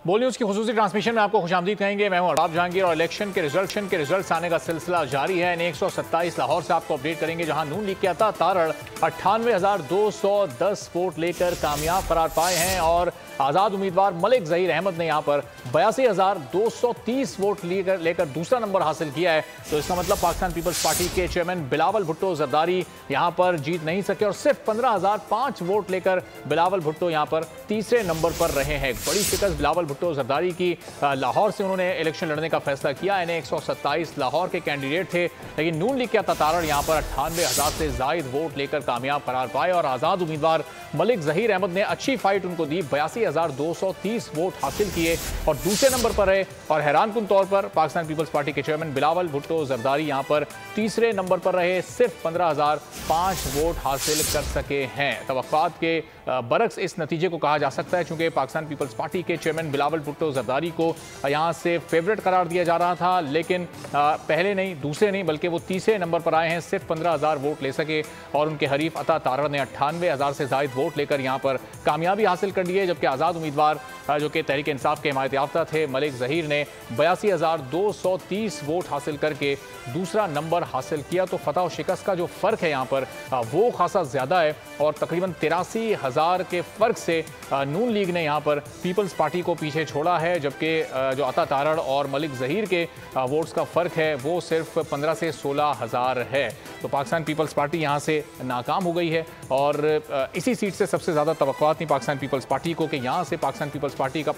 बोल न्यूज की खुसूसी ट्रांसमिशन में आपको खुशामदीद कहेंगे। मैं हूं अरबाब जहांगीर और इलेक्शन के रिजल्ट्स आने का सिलसिला जारी है। 127 लाहौर से आपको अपडेट करेंगे, जहां नून लीग के अता तारड़ 98,210 वोट लेकर कामयाब करार पाए हैं और आजाद उम्मीदवार मलिक जहीर अहमद ने यहां पर 82,230 वोट लेकर दूसरा नंबर हासिल किया है। तो इसका मतलब पाकिस्तान पीपल्स पार्टी के चेयरमैन बिलावल भुट्टो जरदारी यहां पर जीत नहीं सके और सिर्फ 15,005 वोट लेकर बिलावल भुट्टो यहां पर तीसरे नंबर पर रहे हैं। बड़ी शिकस्त बिलावल भुट्टो जरदारी की। लाहौर से उन्होंने इलेक्शन लड़ने का फैसला किया। इन्हें 127 लाहौर के कैंडिडेट थे, लेकिन नून लीग के तारड़ यहां पर 98,000 से जायद वोट लेकर कामयाब करार पाए और आजाद उम्मीदवार मलिक जहीर अहमद ने अच्छी फाइट उनको दी। 82,230 वोट हासिल किए और दूसरे नंबर पर रहे। और हैरानकुन तौर पर पाकिस्तान पीपल्स पार्टी के चेयरमैन बिलावल भुट्टो जरदारी यहां पर तीसरे नंबर पर रहे, सिर्फ 15,005 वोट हासिल कर सके हैं। तवक्कुआत के बरक्स इस नतीजे को कहा जा सकता है, चूंकि पाकिस्तान पीपल्स पार्टी के चेयरमैन बिलावल भुट्टो जरदारी को यहां से फेवरेट करार दिया जा रहा था, लेकिन पहले नहीं, दूसरे नहीं, बल्कि वो तीसरे नंबर पर आए हैं। सिर्फ 15,000 वोट ले सके और उनके हरीफ अता तारड़ ने 98,000 से जायद वोट लेकर यहां पर कामयाबी हासिल कर ली है। जबकि आज़ाद उम्मीदवार जो कि तहरीक इंसाफ के हिमायत याफ्ता थे मलिक जहीर ने 82,230 वोट हासिल करके दूसरा नंबर हासिल किया। तो फतह और शिकस्त का जो फ़र्क है यहाँ पर वो खासा ज़्यादा है और तकरीबन 83,000 के फ़र्क से नून लीग ने यहाँ पर पीपल्स पार्टी को पीछे छोड़ा है। जबकि जो अता तारड़ और मलिक जहीर के वोट्स का फ़र्क है वो सिर्फ 15 से 16,000 है। तो पाकिस्तान पीपल्स पार्टी यहाँ से नाकाम हो गई है और इसी सीट से सबसे ज़्यादा तवक्कुआत थी पाकिस्तान पीपल्स पार्टी को कि यहाँ से पाकिस्तान पीपल्स पार्टी का